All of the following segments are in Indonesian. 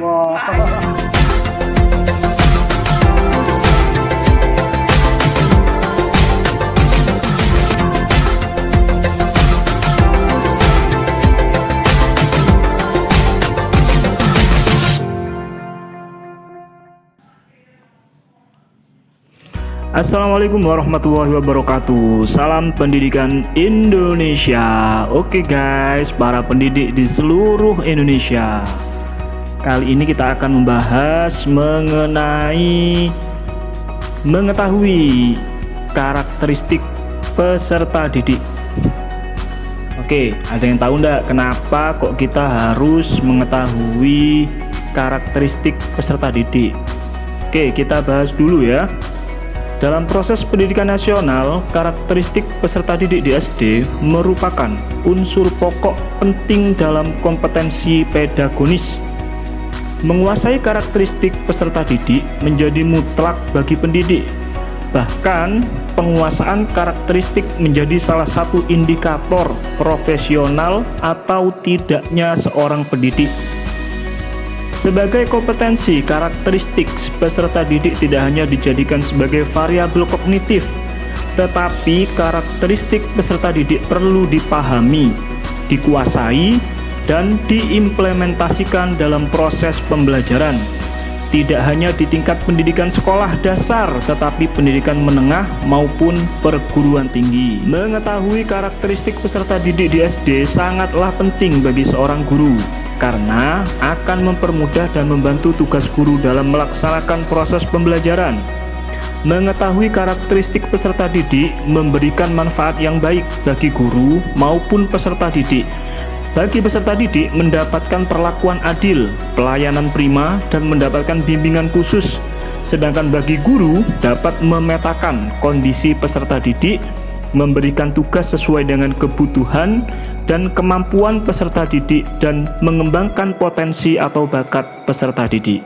Wah. Assalamualaikum warahmatullahi wabarakatuh. Salam pendidikan Indonesia. Oke guys, para pendidik di seluruh Indonesia, kali ini kita akan membahas mengenai mengetahui karakteristik peserta didik. Oke, ada yang tahu enggak kenapa kok kita harus mengetahui karakteristik peserta didik? Oke, kita bahas dulu ya. Dalam proses pendidikan nasional, karakteristik peserta didik di SD merupakan unsur pokok penting dalam kompetensi pedagonis. Menguasai karakteristik peserta didik menjadi mutlak bagi pendidik. Bahkan, penguasaan karakteristik menjadi salah satu indikator profesional atau tidaknya seorang pendidik. Sebagai kompetensi, karakteristik peserta didik tidak hanya dijadikan sebagai variabel kognitif, tetapi karakteristik peserta didik perlu dipahami, dikuasai, dan diimplementasikan dalam proses pembelajaran. Tidak hanya di tingkat pendidikan sekolah dasar, tetapi pendidikan menengah maupun perguruan tinggi. Mengetahui karakteristik peserta didik di SD sangatlah penting bagi seorang guru, karena akan mempermudah dan membantu tugas guru dalam melaksanakan proses pembelajaran. Mengetahui karakteristik peserta didik memberikan manfaat yang baik bagi guru maupun peserta didik. Bagi peserta didik mendapatkan perlakuan adil, pelayanan prima, dan mendapatkan bimbingan khusus. Sedangkan bagi guru dapat memetakan kondisi peserta didik, memberikan tugas sesuai dengan kebutuhan dan kemampuan peserta didik, dan mengembangkan potensi atau bakat peserta didik.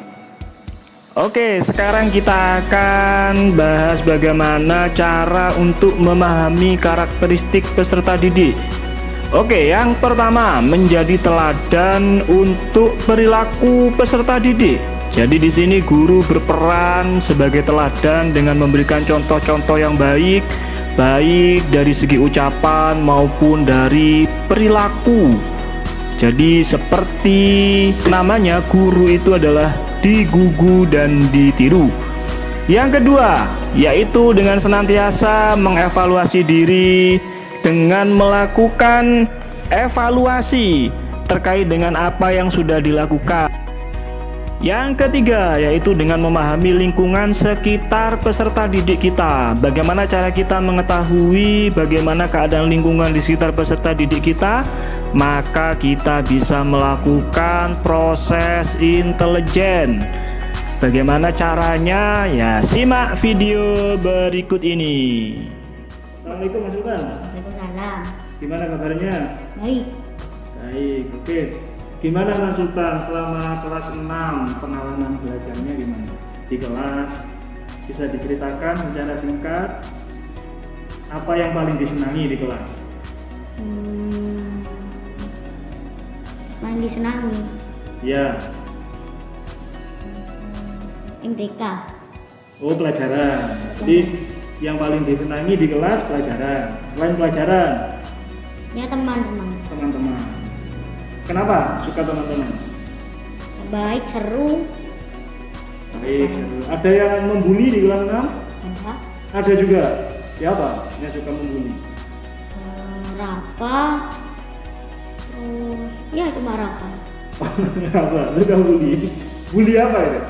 Oke, sekarang kita akan bahas bagaimana cara untuk memahami karakteristik peserta didik. Oke, yang pertama, menjadi teladan untuk perilaku peserta didik. Jadi di sini guru berperan sebagai teladan dengan memberikan contoh-contoh yang baik dari segi ucapan maupun dari perilaku. Jadi seperti namanya, guru itu adalah digugu dan ditiru. Yang kedua, yaitu dengan senantiasa mengevaluasi diri dengan melakukan evaluasi terkait dengan apa yang sudah dilakukan. Yang ketiga, yaitu dengan memahami lingkungan sekitar peserta didik kita. Bagaimana cara kita mengetahui bagaimana keadaan lingkungan di sekitar peserta didik kita? Maka kita bisa melakukan proses intelijen. Bagaimana caranya? Ya, simak video berikut ini. Assalamualaikum Mas Sultan. Waalaikumsalam. Gimana kabarnya? Baik. Baik, oke. Gimana Mas Sultan selama kelas 6, pengalaman belajarnya gimana? Di kelas bisa diceritakan secara singkat apa yang paling disenangi di kelas? Paling disenangi Ya. MTK. Oh, pelajaran. Jadi yang paling disenangi di kelas pelajaran. Selain pelajaran, Ya teman-teman. teman-teman. Kenapa suka teman-teman? Baik, seru. Baik, seru. Ada yang membuli di kelas 6? Ada Ada juga. Siapa yang suka membuli? Rafa. Terus ya cuma Rafa. Apa? Suka bully. Bully apa ya?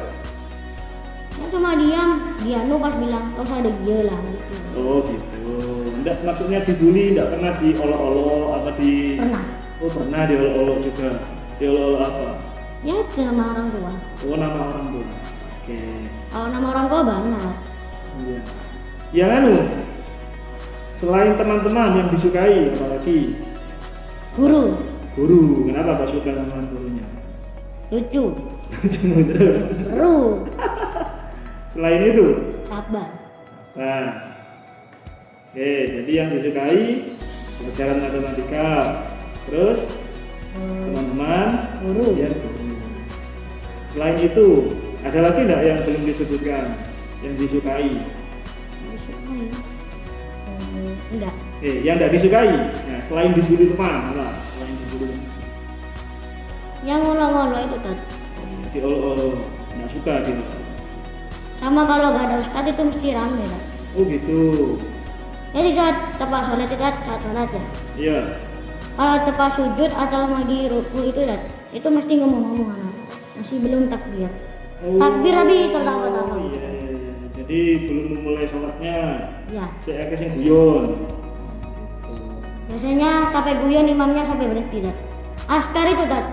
Ya cuma diam. Dia pas bilang terus ada dia lah gitu. Oh gitu. Enggak, maksudnya dibully, enggak pernah diolok-olok apa di? Pernah. Oh pernah diolok-olok juga. Diolok-olok apa? Ya itu nama orang tua. Oh nama orang tua. Oke. Kalau nama orang tua banyak. Iya. Yang anu, selain teman-teman yang disukai, apalagi Guru. guru. Kenapa Pak suka sama gurunya? Lucu. Cuma terus. Seru. Selain itu, Sabar. nah, oke, jadi yang disukai pelajaran matematika, Terus teman-teman guru. ya guru. Selain itu ada lagi nggak yang belum disebutkan yang disukai? Disukai. Enggak. Yang nggak disukai. Nah, selain dibully teman, apa? Selain dibully. Yang ngolo-ngolo itu Tat. Diolok-olok, nggak suka gitu. Sama kalau gak ada ustadz itu mesti rame Tat. Oh gitu. Jadi saat tepat sholat itu Tat, saat sholat ya. Iya. Kalau tepat sujud atau lagi ruku itu Tat, itu mesti ngomong-ngomong anak. Masih belum takbir. Takbir tapi tertawa-tawa. Iya. Jadi belum memulai sholatnya. Ya. Saya kasih guyon. Biasanya sampai guyon imamnya sampai berhenti Tat. Askar itu Tat.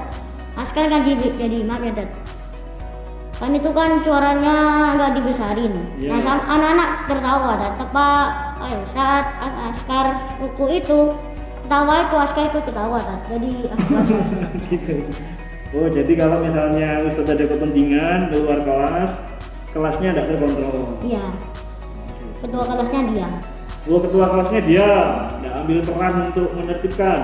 Askar kan jadi imam ya Tat. Kan itu kan suaranya nggak dibesarin. Yeah. Nah sama anak-anak tertawa Tat. Tepat saat askar ruku itu ketawa itu askar ikut ketawa Tat. Jadi askar. Gitu. Oh jadi kalau misalnya Ustadz ada kepentingan keluar kelas, kelasnya tidak terkontrol. Iya. Ketua kelasnya dia. Oh ketua kelasnya dia tidak ambil peran untuk menertibkan.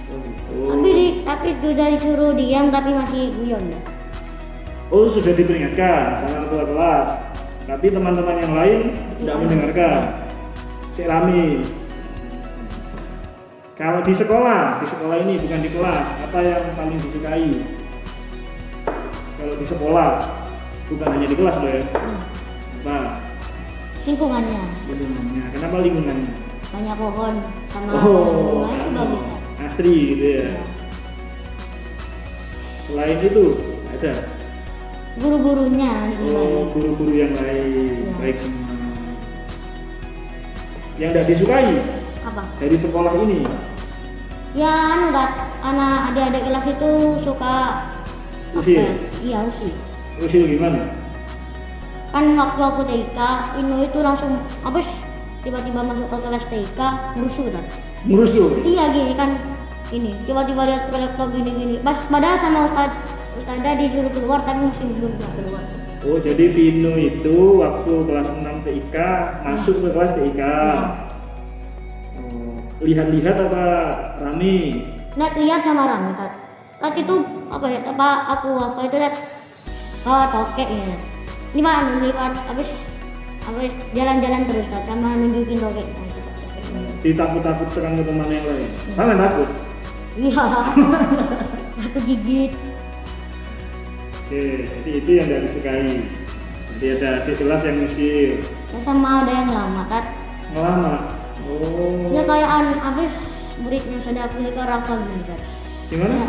Oh gitu. Tapi sudah disuruh diam tapi masih guyon ya. Oh sudah diperingatkan sama ketua kelas, tapi teman-teman yang lain tidak mendengarkan. Si rame. Kalau di sekolah ini bukan di kelas, apa yang paling disukai? Kalau di sekolah, bukan hanya di kelas loh ya. Apa? Lingkungannya. Lingkungannya. Kenapa lingkungannya? Banyak pohon sama Oh, bunga itu bagus Tat. asri gitu ya. Selain itu ada. Guru-gurunya di sini. Oh, guru-guru yang lain, Ya. baik semua. Yang tidak disukai Apa? dari sekolah ini. Ya anu Tat, anak adik-adik kelas itu suka Usil. Iya usil. Usil gimana? Kan waktu aku TK, Inu itu langsung habis tiba-tiba masuk ke kelas TK merusuh Tat. Merusuh. Iya gini kan ini tiba-tiba lihat ke laptop gini-gini. Padahal sama Ustadzah disuruh keluar tapi masih belum keluar. Oh, jadi Vino itu waktu kelas 6 TIK masuk ke kelas TIK. Oh, lihat-lihat apa rame? Lihat sama Rami Tat. Tat itu apa ya? Aku hafal itu Tat. Oh tokek ya. Ini mah lewat habis jalan-jalan terus Tat sama nunjukin tokek. Ditakut-takut terang ke teman yang lain. Sama takut. Iya. Aku gigit. Oke, jadi itu yang tidak disukai. Jadi ada adik kelas yang usil. Ya sama ada yang lama Tat. Ngelama. Oh. Ya kayak habis muridnya sudah pilih ke Rafa gitu Tat. Gimana? Ya,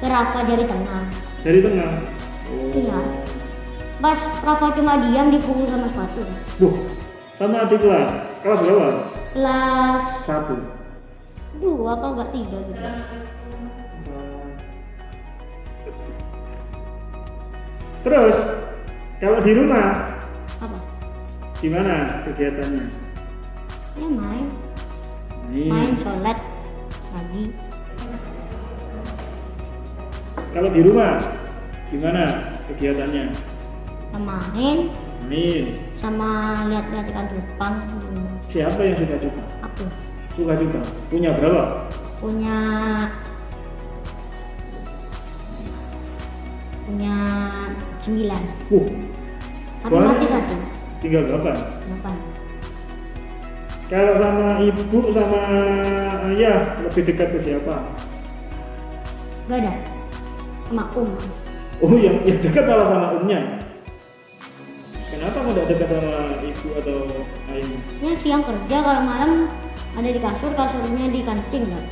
ke Rafa jari tengah. Dari tengah. Oh. Iya. Pas Rafa cuma diam dipukul sama sepatu. Buh, sama adik kelas. Kelas berapa? Kelas 1. 2 apa enggak 3 gitu. Terus, kalau di rumah, Apa? gimana kegiatannya? Ya main sholat ngaji. Kalau di rumah, gimana kegiatannya? Main sama lihat-lihat ikan cupang. Siapa yang suka juga? Aku Suka juga. Punya berapa? punya 9. Tapi Wah. mati 1. Tinggal berapa? 8. Kalau sama ibu sama ayah lebih dekat ke siapa? Gak ada. Sama Oh, yang dekat malah sama umnya. Kenapa kok tidak dekat sama ibu atau ayah? Ya siang kerja, kalau malam ada di kasurnya di kancing kan.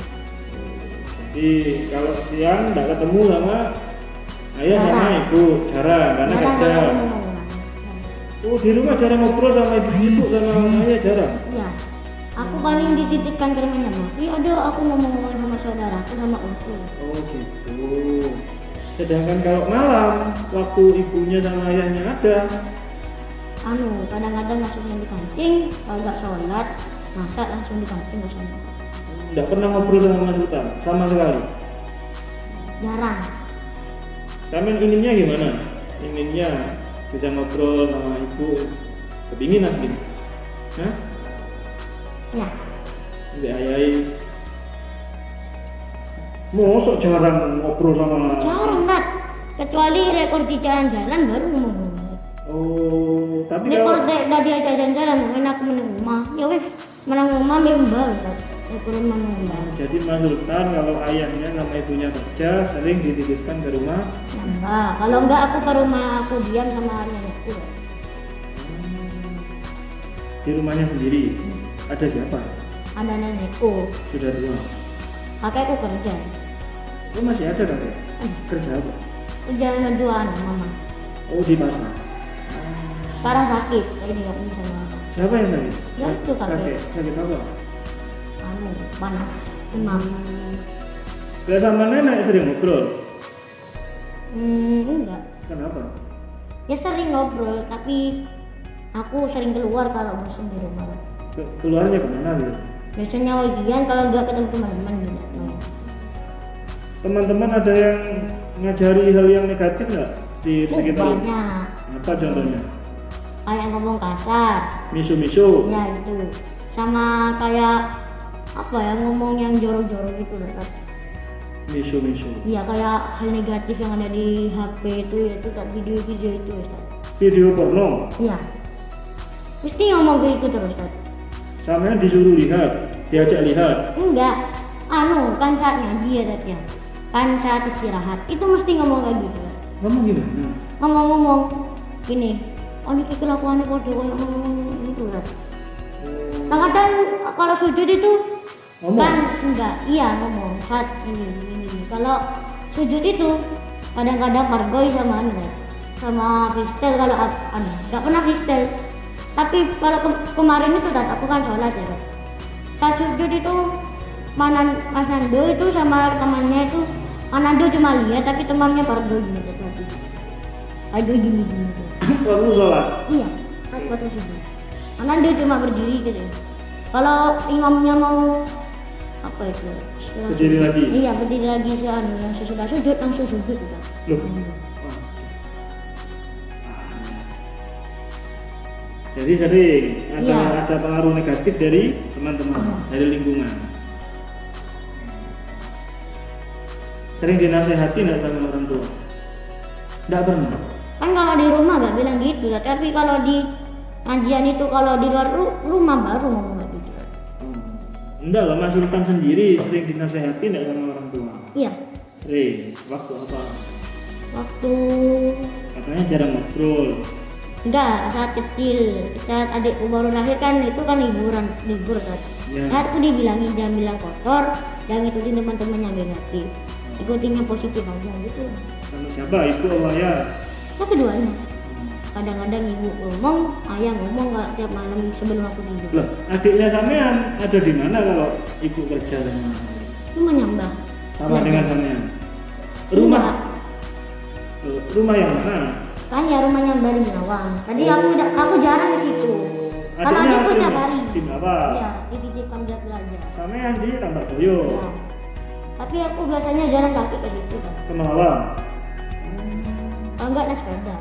Jadi kalau siang tidak ketemu sama ayah sama Jarang. ibu, jarang karena kerja. Oh, di rumah jarang ngobrol sama ibu sama ayah, jarang. Iya. Aku paling dititipkan ke rumahnya mah. Iya ada aku ngomong-ngomong sama saudaraku sama omku. Oh gitu. Sedangkan kalau malam waktu ibunya sama ayahnya ada, Kadang-kadang masuknya di kancing, kalau nggak sholat, masak langsung di kancing nggak sholat. tidak pernah ngobrol sama Mas Sultan sama sekali. Jarang. Sama inginnya gimana? Inginnya bisa ngobrol sama ibu, kepingin asli. Hah? Ya. Tidak ayai. Mosok jarang ngobrol sama. Jarang Nat, kecuali rekor di jalan-jalan baru ngomong. Oh, tapi Rekor dah diajak jalan-jalan, main aku menang rumah. Ya wes, menang rumah membal. Rekor menang rumah. jadi Mas Sultan kalau ayahnya sama ibunya kerja sering dititipkan ke rumah. Nambah. Kalau enggak aku ke rumah aku diam sama nenekku. Di rumahnya sendiri. Ada siapa? Ada nenekku, Sudah tua. kakekku kerja. Oh, masih ada kakek? Kerja apa? Kerja ngejualan mama. Oh, di pasar. Sekarang sakit, ini nggak bisa makan. Siapa yang sakit? Ya, itu kakek. Sakit apa? Anu, panas, demam. Gak sama nenek sering ngobrol. Enggak. Kenapa? Ya sering ngobrol, tapi aku sering keluar kalau bosan di rumah. Keluarnya kemana dia? Biasanya weekend kalau enggak ketemu teman-teman gitu. Teman-teman ada yang ngajari hal yang negatif nggak di sekitar? Banyak. Apa contohnya? Kayak ngomong kasar, Misu-misu. ya itu. Sama kayak apa ya, ngomong yang jorok-jorok gitu loh. Misu-misu. Iya, kayak hal negatif yang ada di HP itu, yaitu kan video-video itu, Ustaz. Video porno. Iya. Mesti ngomong gitu terus, Ustaz. Sama yang disuruh lihat, diajak lihat. Enggak. Anu, kan saat ngaji ya, Ustaz ya. Kan saat istirahat, itu mesti ngomong kayak gitu. Ngomong gimana? Ngomong-ngomong gini, oh ini kelakuannya kode kayak ngomong gitu, Ustaz. Kadang kalau sujud itu Ngomong? kan enggak, iya ngomong saat ini. Kalau sujud itu kadang-kadang pargoy sama anu, sama freestyle kalau anu, enggak pernah freestyle. Tapi kalau kemarin itu aku kan sholat ya, Kak. Saat sujud itu Mas Nando itu sama temannya itu, Mas Nando cuma lihat tapi temannya pargoy gitu tadi. Pargoy gini. Waktu sholat. Iya, saat waktu sujud. Mas Nando cuma berdiri gitu. Kalau imamnya mau apa itu? Berdiri lagi. Iya, berdiri lagi yang sesudah sujud langsung sujud gitu. Loh. Jadi sering ada pengaruh negatif dari teman-teman, dari lingkungan. Sering dinasehati nggak sama orang tua? Nggak pernah. Kan kalau di rumah nggak bilang gitu, tapi kalau di kajian itu, kalau di luar rumah baru ngomong kayak gitu. Enggak lah, Mas Sultan sendiri sering dinasehati nggak sama orang tua? Iya. Sering. Waktu apa? Waktu Katanya jarang ngobrol. enggak, saat kecil, saat adikku baru lahir kan itu kan libur kan. Ya. Saat aku dibilangin jangan bilang kotor, jangan ikutin teman-teman yang negatif, ikutin yang positif aja gitu. Sama siapa? Ibu atau ayah? Tapi keduanya. Kadang-kadang ibu ngomong, ayah ngomong nggak tiap malam sebelum aku tidur. Loh, adiknya sampean ada di mana kalau ibu kerja sama? Itu menyambah. Sama Belajar. dengan sampean. Rumah? Enggak. Loh, rumah yang mana? Kan ya rumahnya dari Binawang. Tadi aku jarang di situ. Kalau Adiknya adikku asli setiap hari. di Binawang. Iya, dititipkan dia belajar. Sampean di Tambakboyo. Iya. Tapi aku biasanya jalan kaki ke situ kan. Ke Malang. Kalau enggak naik sepeda.